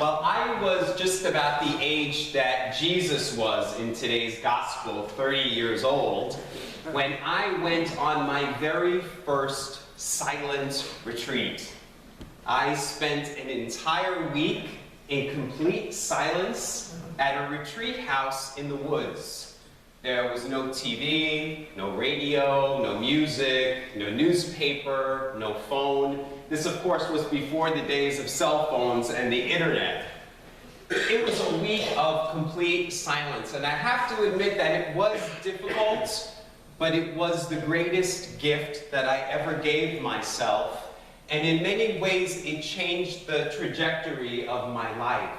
Well, I was just about the age that Jesus was in today's gospel, 30 years old, when I went on my very first silent retreat. I spent an entire week in complete silence at a retreat house in the woods. There was no TV, no radio, no music, no newspaper, no phone. This, of course, was before the days of cell phones and the internet. It was a week of complete silence, and I have to admit that it was difficult, but it was the greatest gift that I ever gave myself, and in many ways it changed the trajectory of my life.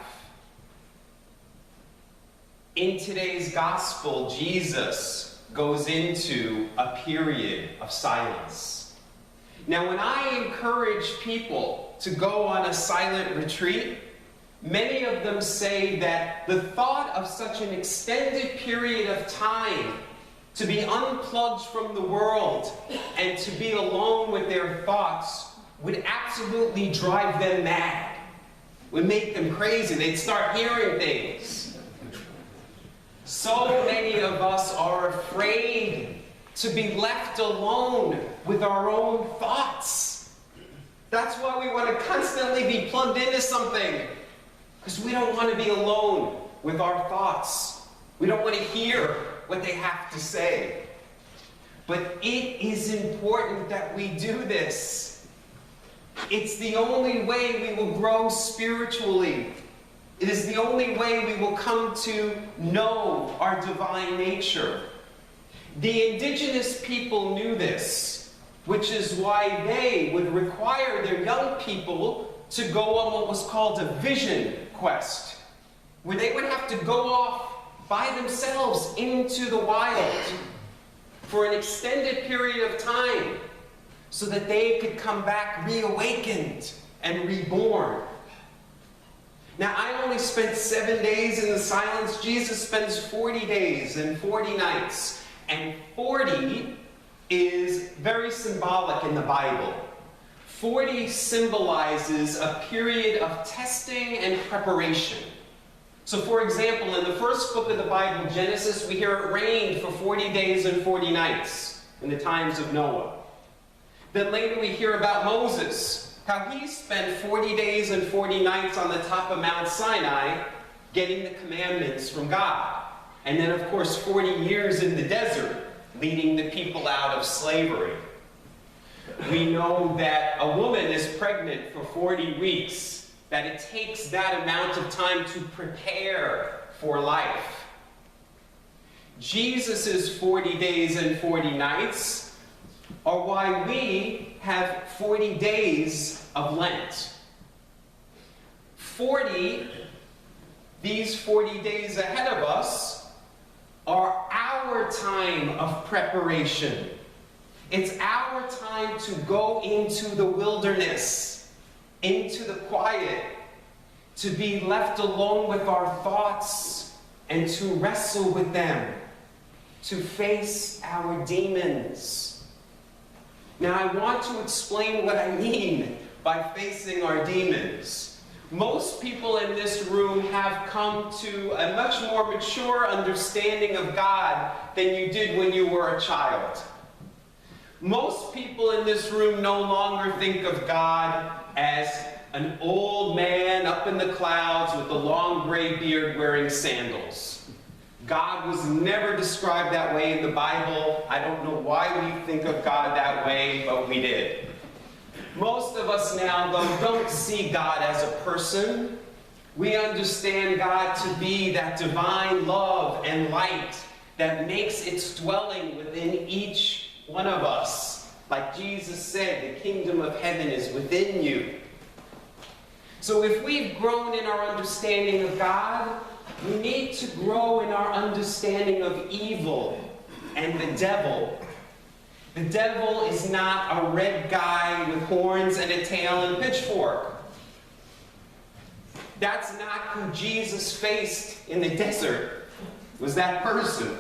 In today's gospel, Jesus goes into a period of silence. Now, when I encourage people to go on a silent retreat, many of them say that the thought of such an extended period of time to be unplugged from the world and to be alone with their thoughts would absolutely drive them mad, would make them crazy. They'd start hearing things. So many of us are afraid to be left alone with our own thoughts. That's why we want to constantly be plugged into something, because we don't want to be alone with our thoughts. We don't want to hear what they have to say. But it is important that we do this. It's the only way we will grow spiritually. It is the only way we will come to know our divine nature. The indigenous people knew this, which is why they would require their young people to go on what was called a vision quest, where they would have to go off by themselves into the wild for an extended period of time so that they could come back reawakened and reborn. Now, I only spent 7 days in the silence. Jesus spends 40 days and 40 nights. And 40 is very symbolic in the Bible. 40 symbolizes a period of testing and preparation. So, for example, in the first book of the Bible, Genesis, we hear it rained for 40 days and 40 nights in the times of Noah. Then later we hear about Moses, how he spent 40 days and 40 nights on the top of Mount Sinai getting the commandments from God. And then, of course, 40 years in the desert, leading the people out of slavery. We know that a woman is pregnant for 40 weeks, that it takes that amount of time to prepare for life. Jesus' 40 days and 40 nights are why we have 40 days of Lent. These 40 days ahead of us are our time of preparation. It's our time to go into the wilderness, into the quiet, to be left alone with our thoughts and to wrestle with them, to face our demons. Now, I want to explain what I mean by facing our demons. Most people in this room have come to a much more mature understanding of God than you did when you were a child. Most people in this room no longer think of God as an old man up in the clouds with a long gray beard wearing sandals. God was never described that way in the Bible. I don't know why we think of God that way, but we did. Most of us now, though, don't see God as a person. We understand God to be that divine love and light that makes its dwelling within each one of us. Like Jesus said, the kingdom of heaven is within you. So if we've grown in our understanding of God, we need to grow in our understanding of evil and the devil. The devil is not a red guy with horns and a tail and a pitchfork. That's not who Jesus faced in the desert, was that person.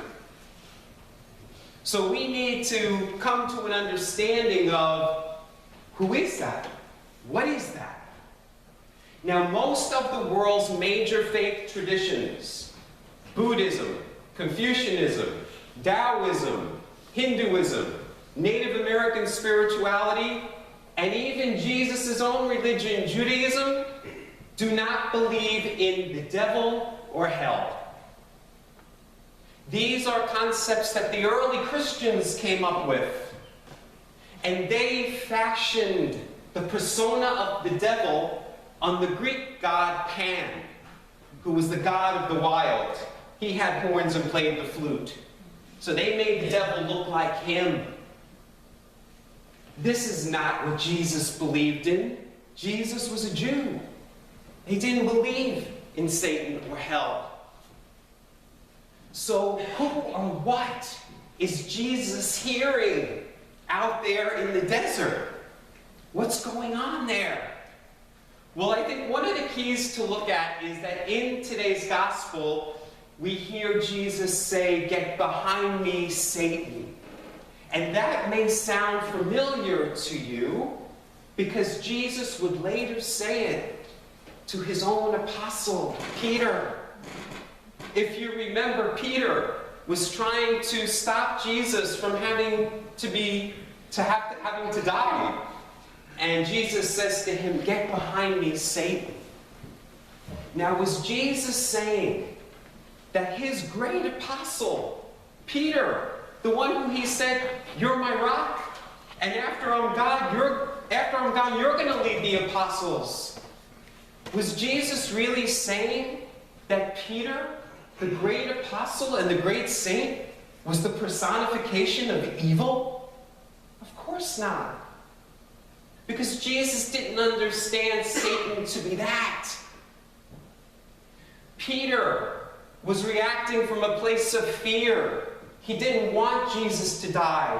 So we need to come to an understanding of who is that? What is that? Now, most of the world's major faith traditions, Buddhism, Confucianism, Taoism, Hinduism, Native American spirituality, and even Jesus' own religion, Judaism, do not believe in the devil or hell. These are concepts that the early Christians came up with, and they fashioned the persona of the devil on the Greek god Pan, who was the god of the wild. He had horns and played the flute. So they made the devil look like him. This is not what Jesus believed in. Jesus was a Jew. He didn't believe in Satan or hell. So who or what is Jesus hearing out there in the desert? What's going on there? Well, I think one of the keys to look at is that in today's gospel, we hear Jesus say, "Get behind me, Satan." And that may sound familiar to you because Jesus would later say it to his own apostle, Peter. If you remember, Peter was trying to stop Jesus from having to die. And Jesus says to him, "Get behind me, Satan." Now, was Jesus saying that his great apostle, Peter, the one who he said, "You're my rock, and after I'm gone, you're going to lead the apostles"? Was Jesus really saying that Peter, the great apostle and the great saint, was the personification of evil? Of course not. Because Jesus didn't understand Satan to be that. Peter was reacting from a place of fear. He didn't want Jesus to die.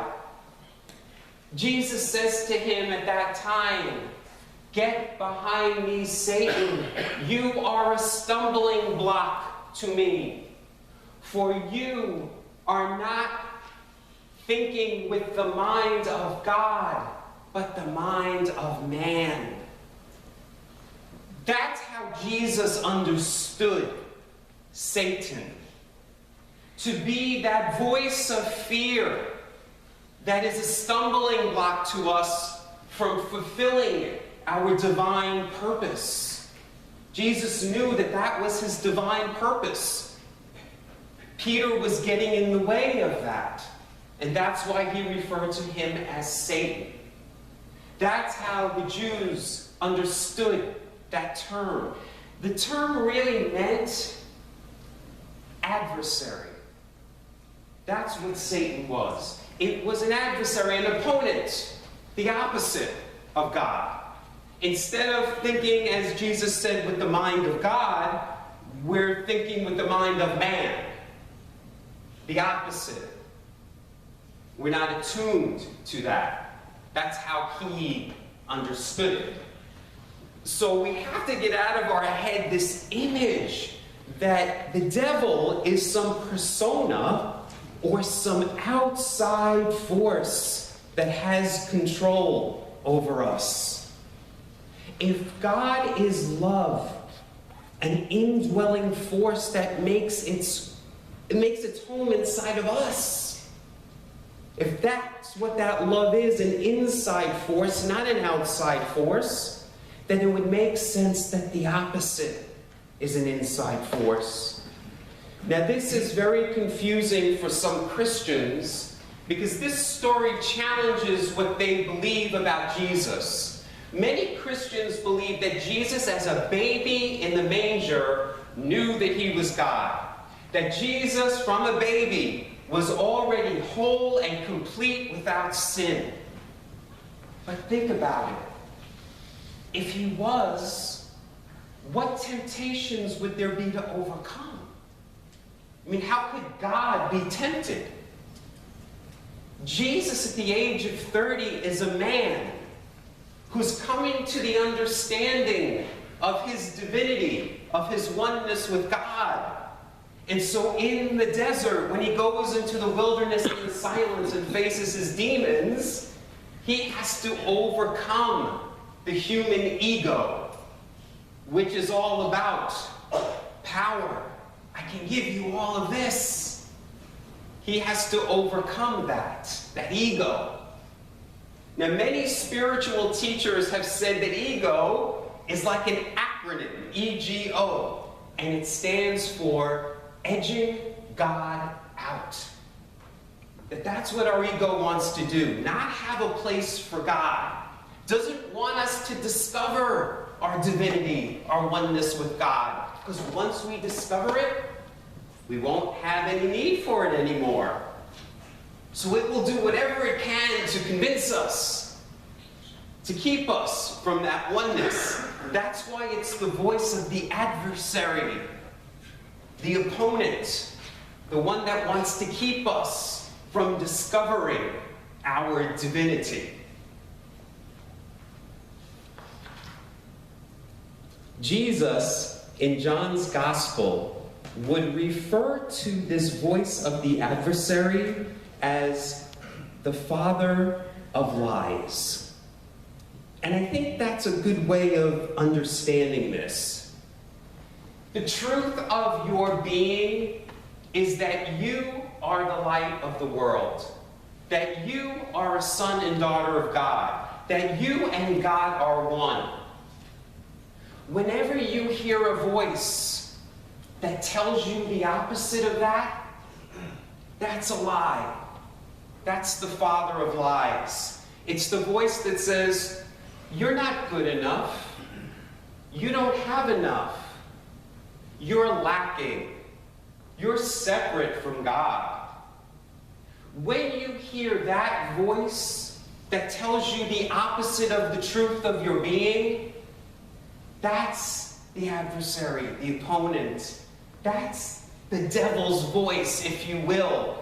Jesus says to him at that time, "Get behind me, Satan. You are a stumbling block to me. For you are not thinking with the mind of God, but the mind of man." That's how Jesus understood Satan. To be that voice of fear that is a stumbling block to us from fulfilling our divine purpose. Jesus knew that that was his divine purpose. Peter was getting in the way of that. And that's why he referred to him as Satan. That's how the Jews understood that term. The term really meant adversary. That's what Satan was. It was an adversary, an opponent, the opposite of God. Instead of thinking, as Jesus said, with the mind of God, we're thinking with the mind of man. The opposite. We're not attuned to that. That's how he understood it. So we have to get out of our head this image that the devil is some persona or some outside force that has control over us. If God is love, an indwelling force that makes its home inside of us, if that's what that love is, an inside force, not an outside force, then it would make sense that the opposite is an inside force. Now, this is very confusing for some Christians because this story challenges what they believe about Jesus. Many Christians believe that Jesus, as a baby in the manger, knew that he was God. That Jesus, from a baby, was already whole and complete without sin. But think about it. If he was, what temptations would there be to overcome? I mean, how could God be tempted? Jesus, at the age of 30, is a man who's coming to the understanding of his divinity, of his oneness with God. And so in the desert, when he goes into the wilderness in silence and faces his demons, he has to overcome the human ego. which is all about power. I can give you all of this. He has to overcome that ego. Now, many spiritual teachers have said that ego is like an acronym, E-G-O, and it stands for edging God out. That's what our ego wants to do, not have a place for God. Doesn't want us to discover our divinity, our oneness with God. Because once we discover it, we won't have any need for it anymore. So it will do whatever it can to convince us, to keep us from that oneness. That's why it's the voice of the adversary, the opponent, the one that wants to keep us from discovering our divinity. Jesus, in John's Gospel, would refer to this voice of the adversary as the father of lies. And I think that's a good way of understanding this. The truth of your being is that you are the light of the world, that you are a son and daughter of God, that you and God are one. Whenever you hear a voice that tells you the opposite of that, that's a lie. That's the father of lies. It's the voice that says, you're not good enough. You don't have enough. You're lacking. You're separate from God. When you hear that voice that tells you the opposite of the truth of your being, that's the adversary, the opponent. That's the devil's voice, if you will.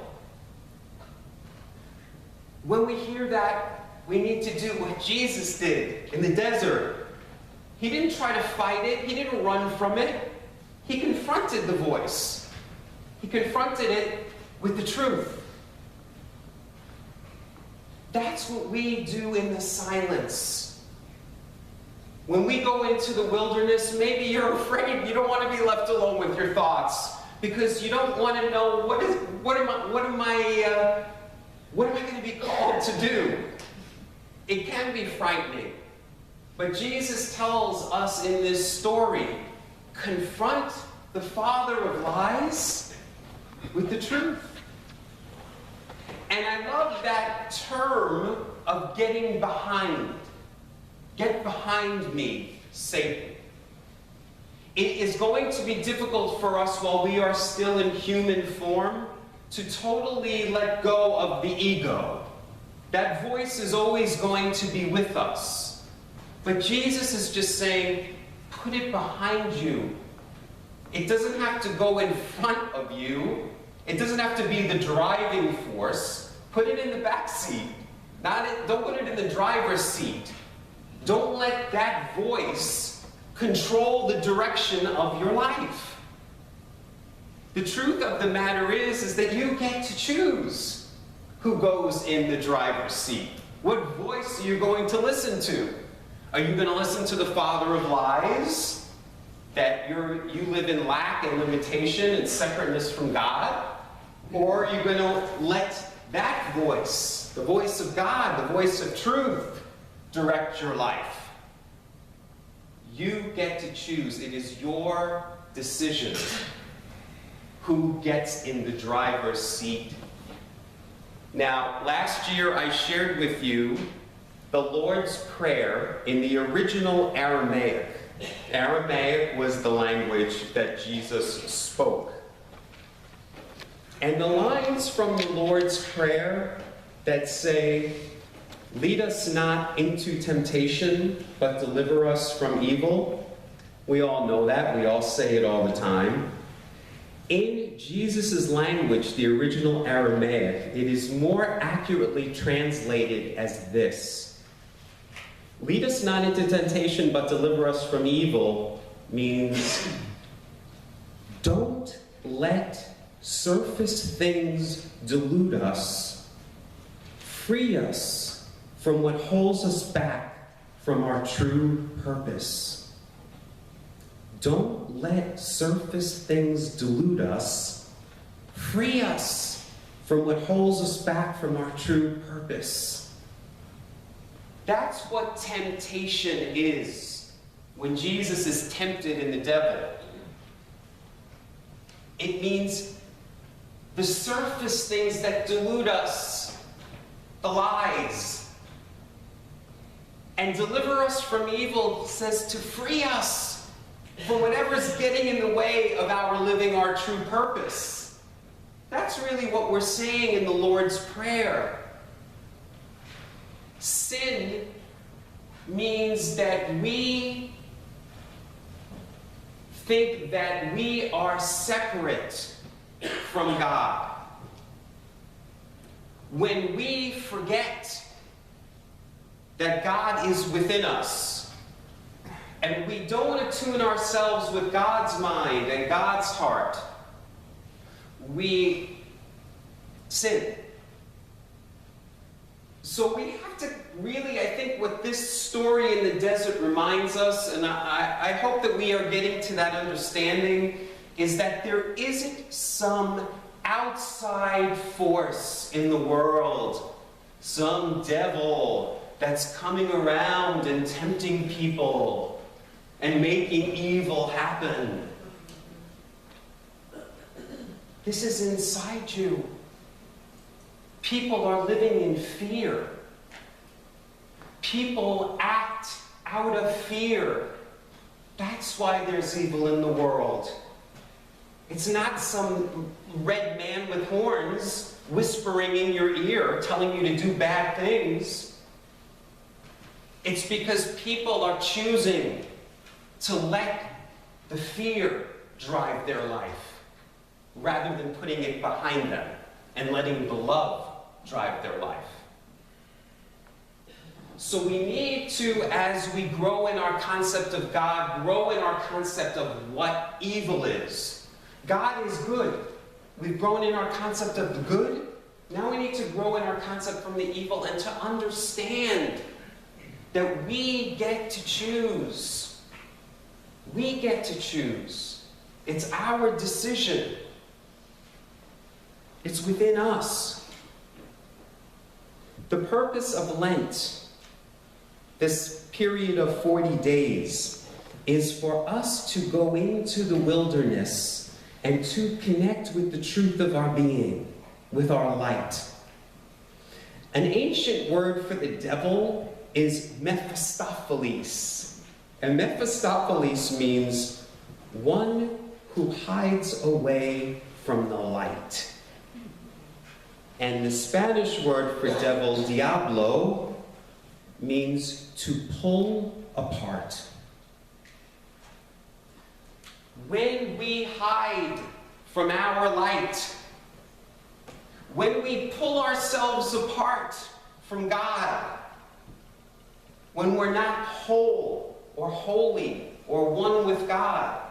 When we hear that, we need to do what Jesus did in the desert. He didn't try to fight it. He didn't run from it. He confronted the voice. He confronted it with the truth. That's what we do in the silence. When we go into the wilderness, maybe you're afraid. You don't want to be left alone with your thoughts because you don't want to know what am I going to be called to do. It can be frightening. But Jesus tells us in this story, confront the father of lies with the truth. And I love that term of getting behind. Get behind me, Satan. It is going to be difficult for us while we are still in human form to totally let go of the ego. That voice is always going to be with us. But Jesus is just saying, put it behind you. It doesn't have to go in front of you. It doesn't have to be the driving force. Put it in the back seat. Don't put it in the driver's seat. Don't let that voice control the direction of your life. The truth of the matter is that you get to choose who goes in the driver's seat. What voice are you going to listen to? Are you going to listen to the father of lies? That you live in lack and limitation and separateness from God? Or are you going to let that voice, the voice of God, the voice of truth, direct your life? You get to choose. It is your decision who gets in the driver's seat. Now, last year I shared with you the Lord's Prayer in the original Aramaic. Aramaic was the language that Jesus spoke. And the lines from the Lord's Prayer that say, lead us not into temptation, but deliver us from evil. We all know that. We all say it all the time. In Jesus' language, the original Aramaic, it is more accurately translated as this. Lead us not into temptation, but deliver us from evil means don't let surface things delude us. Free us from what holds us back from our true purpose. Don't let surface things delude us. Free us from what holds us back from our true purpose. That's what temptation is when Jesus is tempted in the devil. It means the surface things that delude us, the lies. And deliver us from evil says to free us from whatever's getting in the way of our living our true purpose. That's really what we're saying in the Lord's Prayer. Sin means that we think that we are separate from God. When we forget that God is within us, and we don't attune ourselves with God's mind and God's heart, we sin. So we have to really, I think what this story in the desert reminds us, and I hope that we are getting to that understanding, is that there isn't some outside force in the world, some devil that's coming around and tempting people and making evil happen. This is inside you. People are living in fear. People act out of fear. That's why there's evil in the world. It's not some red man with horns whispering in your ear, telling you to do bad things. It's because people are choosing to let the fear drive their life, rather than putting it behind them and letting the love drive their life. So we need to, as we grow in our concept of God, grow in our concept of what evil is. God is good. We've grown in our concept of the good. Now we need to grow in our concept from the evil and to understand that we get to choose. We get to choose. It's our decision. It's within us. The purpose of Lent, this period of 40 days, is for us to go into the wilderness and to connect with the truth of our being, with our light. An ancient word for the devil is Mephistopheles. And Mephistopheles means one who hides away from the light. And the Spanish word for devil, diablo, means to pull apart. When we hide from our light, when we pull ourselves apart from God, when we're not whole or holy or one with God,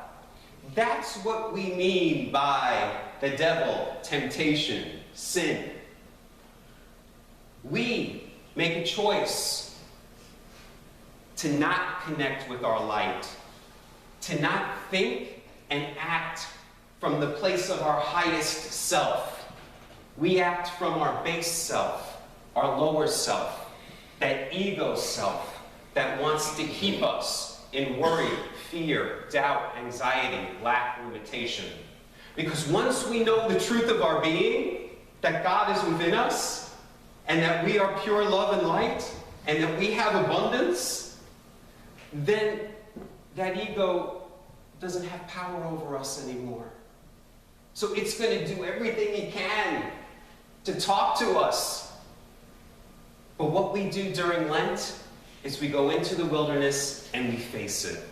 that's what we mean by the devil, temptation, sin. We make a choice to not connect with our light, to not think and act from the place of our highest self. We act from our base self, our lower self, that ego self that wants to keep us in worry, fear, doubt, anxiety, lack, limitation. Because once we know the truth of our being, that God is within us, and that we are pure love and light, and that we have abundance, then that ego doesn't have power over us anymore. So it's going to do everything it can to talk to us. But what we do during Lent is we go into the wilderness and we face it.